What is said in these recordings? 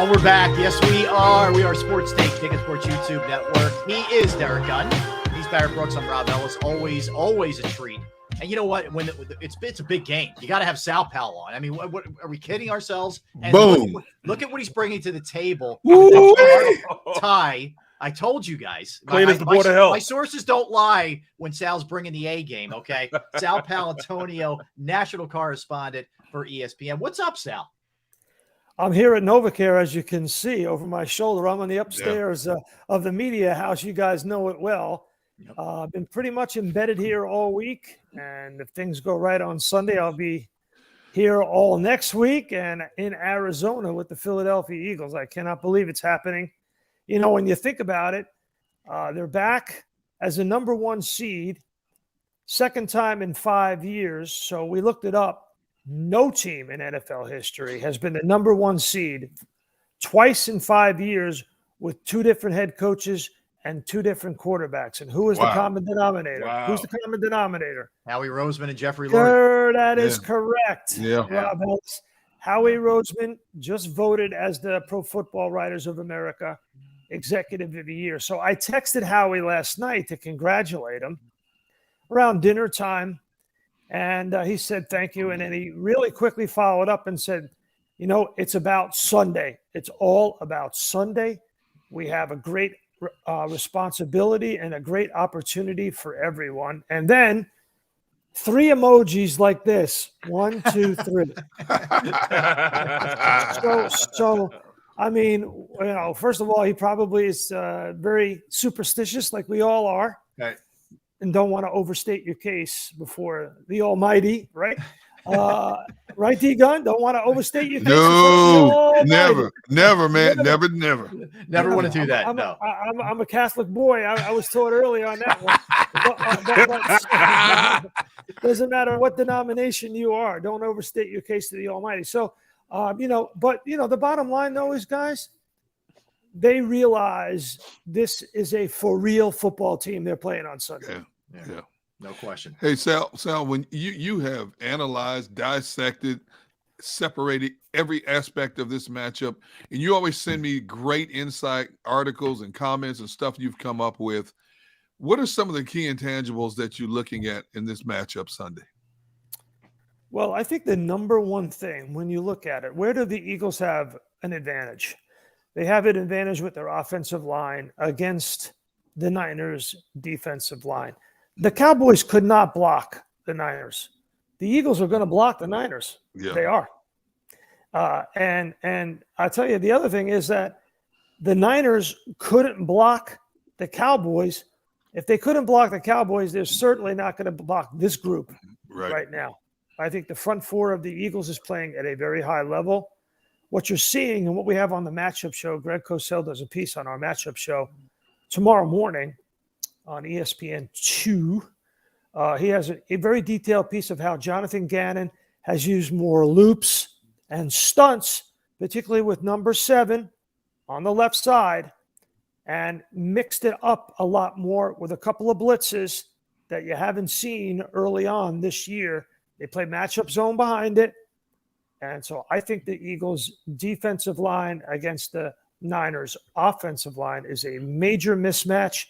Oh, we're back. Yes, we are. We are Sports Take, JAKIB Sports YouTube Network. He is Derek Gunn. He's Barrett Brooks. I'm Rob Ellis. Always a treat. And you know what? When it's a big game, you got to have Sal Pal on. I mean, what are we kidding ourselves? And Boom! Look at what he's bringing to the table. Ty, I told you guys. Clean as the board of health. My sources don't lie when Sal's bringing the A game. Okay, Sal Paolantonio, national correspondent for ESPN. What's up, Sal? I'm here at NovaCare, as you can see over my shoulder. I'm on the upstairs of the media house. You guys know it well. Yep. I've been pretty much embedded here all week, and if things go right on Sunday, I'll be here all next week and in Arizona with the Philadelphia Eagles. I cannot believe it's happening. You know, when you think about it, they're back as a number one seed, second time in 5 years. So we looked it up. No team in NFL history has been the number one seed twice in 5 years with two different head coaches and two different quarterbacks. And who is the common denominator? Wow. Who's the common denominator? Howie Roseman and Jeffrey Lurie. That is correct. Yeah. Rob Ellis. Howie Roseman just voted as the Pro Football Writers of America Executive of the Year. So I texted Howie last night to congratulate him around dinner time. And he said, thank you. And then he really quickly followed up and said, you know, it's about Sunday. It's all about Sunday. We have a great responsibility and a great opportunity for everyone. And then 3 emojis like this. 1, 2, 3. So, I mean, you know, first of all, he probably is very superstitious like we all are. Right. And don't want to overstate your case before the Almighty, right? Right, D-Gun? Don't want to overstate your case. No, never, man. Never. Never want to do that. I'm a Catholic boy. I was taught early on that one. But doesn't matter what denomination you are. Don't overstate your case to the Almighty. So, the bottom line, though, is, guys, they realize this is a for real football team they're playing on Sunday. Yeah. No question. Hey, Sal, when you have analyzed, dissected, separated every aspect of this matchup, and you always send me great insight, articles and comments and stuff you've come up with, what are some of the key intangibles that you're looking at in this matchup Sunday? Well, I think the number one thing when you look at it, where do the Eagles have an advantage? They have an advantage with their offensive line against the Niners' defensive line. The Cowboys could not block the Niners. The Eagles are going to block the Niners. Yeah. They are. And I'll tell you, the other thing is that the Niners couldn't block the Cowboys. If they couldn't block the Cowboys, they're certainly not going to block this group right now. I think the front four of the Eagles is playing at a very high level. What you're seeing and what we have on the matchup show, Greg Cosell does a piece on our matchup show tomorrow morning on ESPN2. He has a very detailed piece of how Jonathan Gannon has used more loops and stunts, particularly with number 7 on the left side, and mixed it up a lot more with a couple of blitzes that you haven't seen early on this year. They play matchup zone behind it. And so I think the Eagles' defensive line against the Niners' offensive line is a major mismatch.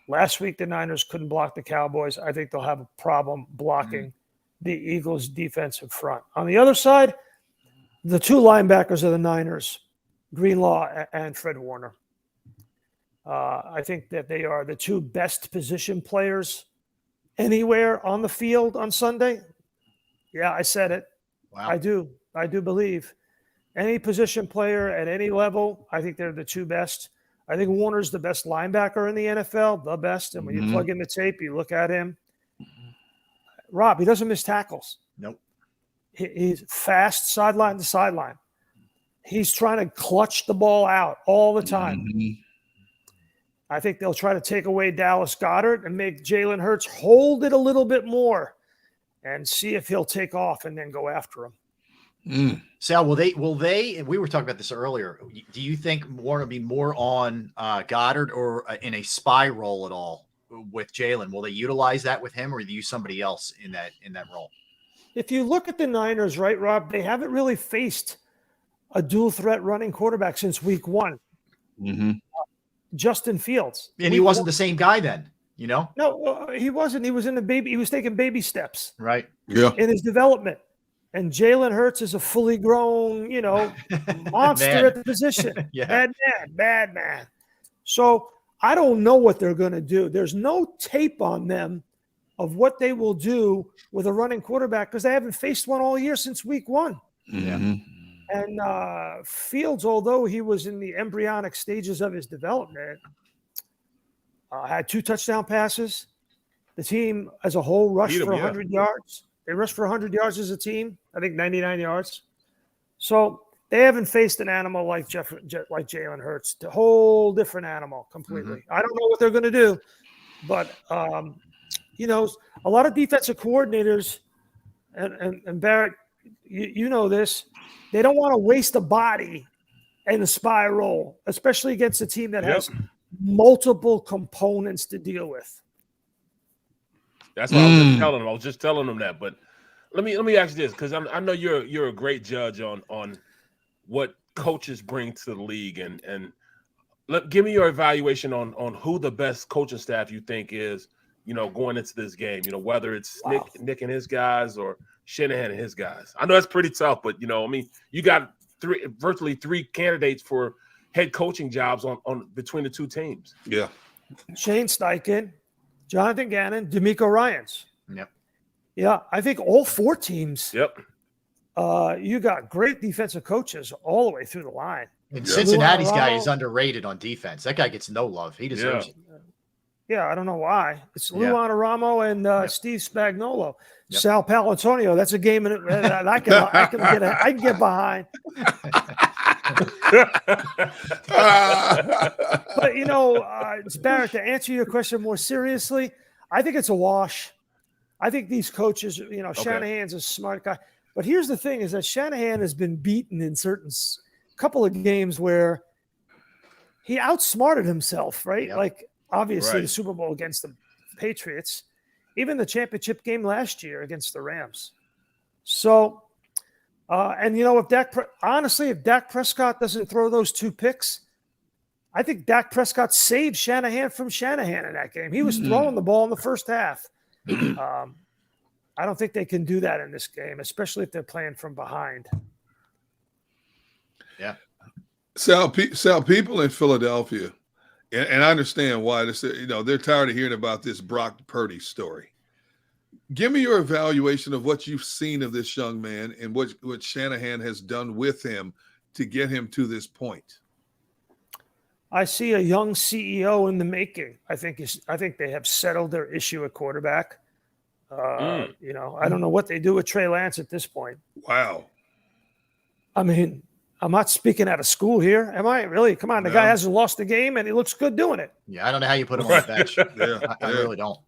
Last week, the Niners couldn't block the Cowboys. I think they'll have a problem blocking the Eagles' defensive front. On the other side, the 2 linebackers of the Niners, Greenlaw and Fred Warner. I think that they are the 2 best position players anywhere on the field on Sunday. Yeah, I said it. Wow. I do believe any position player at any level, I think they're the 2 best. I think Warner's the best linebacker in the NFL, the best. And when you plug in the tape, you look at him. Rob, he doesn't miss tackles. Nope. He's fast sideline to sideline. He's trying to clutch the ball out all the time. I think they'll try to take away Dallas Goedert and make Jalen Hurts hold it a little bit more and see if he'll take off and then go after him. Sal, will they, and we were talking about this earlier, do you think Warner will be more on Goddard or in a spy role at all with Jalen? Will they utilize that with him, or do you use somebody else in that role? If you look at the Niners, right, Rob, they haven't really faced a dual threat running quarterback since week 1. Mm-hmm. Justin Fields. And he wasn't the same guy then, you know? No, he wasn't. He was he was taking baby steps Right. Yeah. in his development. And Jalen Hurts is a fully grown, monster Man. at the position. Yeah. Bad man. So I don't know what they're going to do. There's no tape on them of what they will do with a running quarterback because they haven't faced one all year since week 1. Mm-hmm. And Fields, although he was in the embryonic stages of his development, had 2 touchdown passes. The team as a whole rushed for 100 yards. They rushed for 100 yards as a team. I think 99 yards. So they haven't faced an animal like Jalen Hurts. A whole different animal completely. Mm-hmm. I don't know what they're going to do, but a lot of defensive coordinators and Barrett, you know this. They don't want to waste a body in a spy role, especially against a team that has multiple components to deal with. That's what I was just telling them that. But let me ask you this, because I know you're a great judge on what coaches bring to the league, and give me your evaluation on who the best coaching staff you think is, going into this game. Whether it's Nick and his guys or Shanahan and his guys. I know that's pretty tough, but you got virtually 3 candidates for head coaching jobs on between the 2 teams. Yeah. Shane Steichen, Jonathan Gannon, DeMeco Ryans. Yep. Yeah, I think all 4 teams. Yep. You got great defensive coaches all the way through the line. And Cincinnati's guy is underrated on defense. That guy gets no love. He deserves it. Yeah, I don't know why. It's Lou Anaramo and Steve Spagnuolo. Yep. Sal Paolantonio. That's a game that I can get behind. But it's Barrett, to answer your question more seriously, I think it's a wash. I think these coaches, Shanahan's a smart guy. But here's the thing: is that Shanahan has been beaten in couple of games where he outsmarted himself, right? Yep. Like obviously the Super Bowl against the Patriots, even the championship game last year against the Rams. So, if Dak Prescott doesn't throw those 2 picks, I think Dak Prescott saved Shanahan from Shanahan in that game. He was throwing the ball in the first half. I don't think they can do that in this game, especially if they're playing from behind. Yeah. Sal, people in Philadelphia, and I understand why they're tired of hearing about this Brock Purdy story. Give me your evaluation of what you've seen of this young man and what Shanahan has done with him to get him to this point. I see a young CEO in the making. I think they have settled their issue at quarterback. I don't know what they do with Trey Lance at this point. Wow. I mean, I'm not speaking out of school here, am I? Really? Come on, the guy hasn't lost a game, and he looks good doing it. Yeah, I don't know how you put him on the bench. I really don't.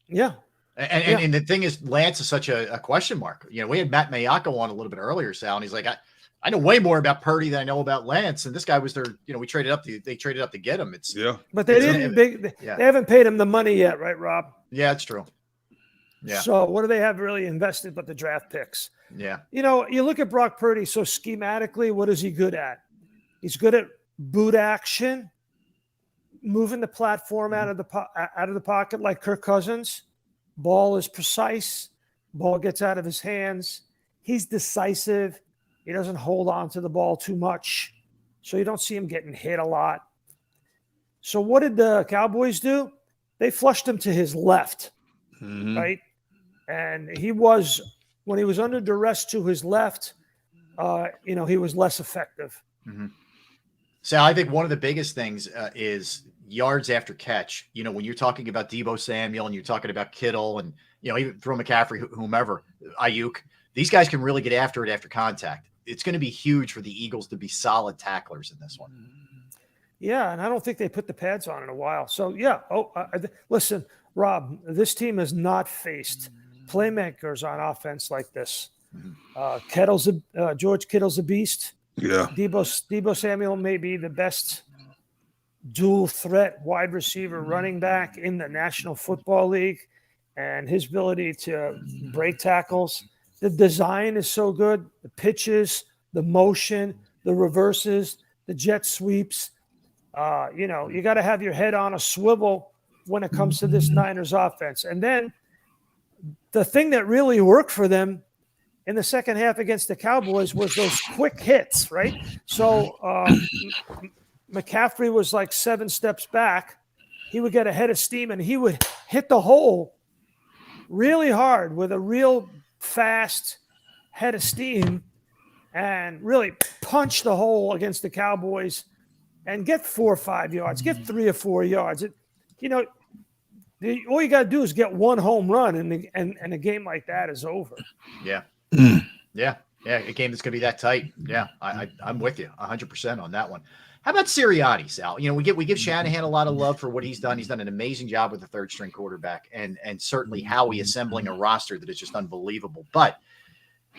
Yeah. And the thing is, Lance is such a question mark. We had Matt Mayako on a little bit earlier, Sal, and he's like, I know way more about Purdy than I know about Lance. And this guy was they traded up to get him. But they haven't paid him the money yet, right, Rob? Yeah, it's true. Yeah. So what do they have really invested but the draft picks? Yeah. You look at Brock Purdy. So schematically, what is he good at? He's good at boot action, moving the platform out of the pocket like Kirk Cousins. Ball is precise. Ball gets out of his hands. He's decisive. He doesn't hold on to the ball too much. So you don't see him getting hit a lot. So what did the Cowboys do? They flushed him to his left, right? And when he was under duress to his left, he was less effective. Mm-hmm. So I think one of the biggest things is yards after catch. When you're talking about Deebo Samuel and you're talking about Kittle and, even throw McCaffrey, whomever, Ayuk, these guys can really get after it after contact. It's going to be huge for the Eagles to be solid tacklers in this one. Yeah, and I don't think they put the pads on in a while. So, yeah. Listen, Rob, this team has not faced playmakers on offense like this. George Kittle's a beast. Yeah. Deebo Samuel may be the best dual threat wide receiver running back in the National Football League, and his ability to break tackles. The design is so good. The pitches, the motion, the reverses, the jet sweeps. You got to have your head on a swivel when it comes to this Niners offense. And then the thing that really worked for them in the second half against the Cowboys was those quick hits, right? So McCaffrey was like 7 steps back. He would get a head of steam, and he would hit the hole really hard with a real fast head of steam and really punch the hole against the Cowboys and get 4 or 5 yards, get 3 or 4 yards. All you got to do is get one home run, and a game like that is over. Yeah. Yeah. A game that's going to be that tight. Yeah. I'm with you 100% on that one. How about Sirianni, Sal? We give Shanahan a lot of love for what he's done. He's done an amazing job with the third string quarterback and certainly Howie assembling a roster that is just unbelievable. But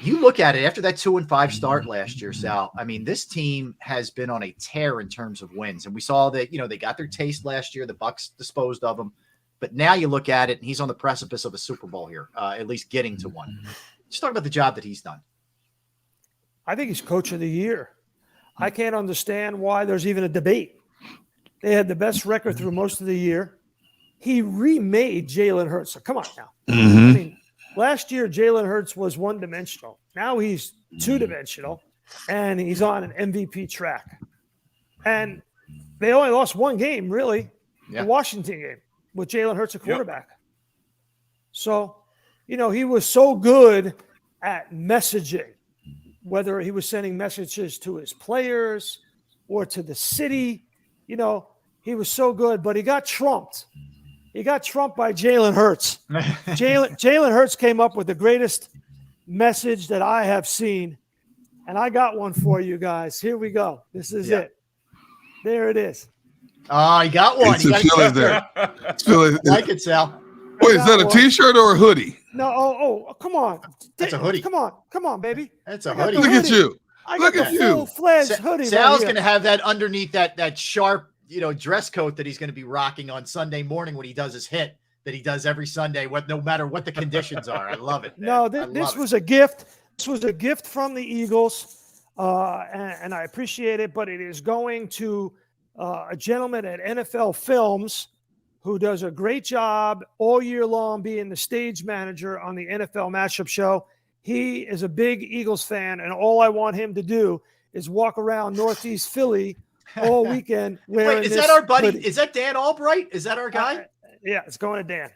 you look at it after that 2-5 start last year, Sal. I mean, this team has been on a tear in terms of wins. And we saw that, they got their taste last year. The Bucs disposed of them. But now you look at it, and he's on the precipice of a Super Bowl here, at least getting to one. Just talk about the job that he's done. I think he's coach of the year. I can't understand why there's even a debate. They had the best record through most of the year. He remade Jalen Hurts. So come on now. I mean, last year, Jalen Hurts was one-dimensional. Now he's two-dimensional, and he's on an MVP track. And they only lost one game, really, the Washington game, with Jalen Hurts a quarterback. Yep. So, he was so good at messaging, whether he was sending messages to his players or to the city. He was so good, but he got trumped. He got trumped by Jalen Hurts. Jalen Hurts came up with the greatest message that I have seen, and I got one for you guys. Here we go. This is it. There it is. Oh, you got one. You got there. Like it, Sal. Wait, is that a T-shirt or a hoodie? No, oh, come on. That's a hoodie. Come on, baby. That's a hoodie. Look at you. Look at you. Full-fledged hoodie. Sal's going to have that underneath that sharp, dress coat that he's going to be rocking on Sunday morning when he does his hit that he does every Sunday, no matter what the conditions are. I love it. Man. No, this was a gift. This was a gift from the Eagles, and I appreciate it, but it is going to a gentleman at NFL Films who does a great job all year long being the stage manager on the NFL Matchup Show. He is a big Eagles fan, and all I want him to do is walk around Northeast Philly all weekend wearing Wait, is that our buddy? Hoodie. Is that Dan Albright? Is that our guy? Yeah, it's going to Dan.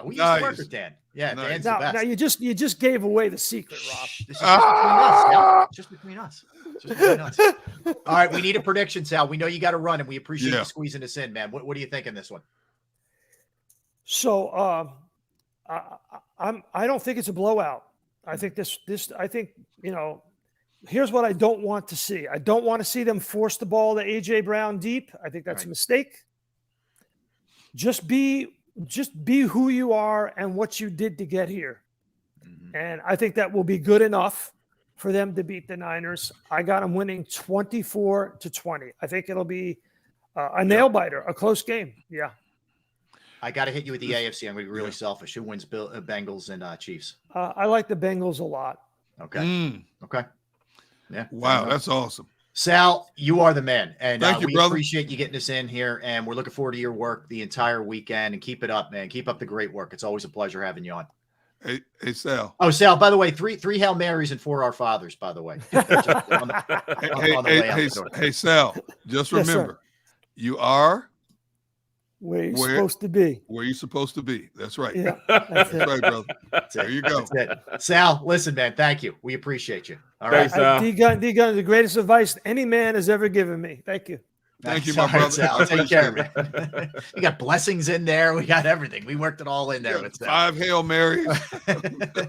We used to work with Dan. Yeah, Dan's the best. Now you just gave away the secret, Rob. This is just between us. Just between us. All right, we need a prediction, Sal. We know you got to run, and we appreciate you squeezing us in, man. What do you think in this one? So I don't think it's a blowout. I think here's what I don't want to see. I don't want to see them force the ball to A.J. Brown deep. I think that's a mistake. Just be who you are and what you did to get here. Mm-hmm. And I think that will be good enough for them to beat the Niners. I got them winning 24-20. I think it'll be a nail biter, a close game. Yeah. I got to hit you with the AFC. I'm going to be really selfish. Who wins Bengals and Chiefs? I like the Bengals a lot. Okay. Okay. Yeah. Wow, that's awesome. Sal, you are the man. And Thank you, we brother. appreciate you getting us in here. And we're looking forward to your work the entire weekend. And keep it up, man. Keep up the great work. It's always a pleasure having you on. Hey, Sal. Oh, Sal, by the way, three Hail Marys and 4 Our Fathers, by the way. Hey, Sal, just remember, you are where you're supposed to be. Where you're supposed to be. That's right. Yeah, that's right, brother. There you go. That's it. Sal, listen, man, thank you. We appreciate you. All Thanks, right. Sal. D-Gun, the greatest advice any man has ever given me. Thank you. Thank you, my brother. Sal. Take care, man. We got blessings in there. We got everything. We worked it all in there. With 5 Hail Marys.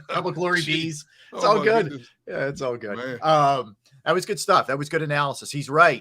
Couple Glory Bees. It's all good. Goodness. Yeah, it's all good. Man. That was good stuff. That was good analysis. He's right.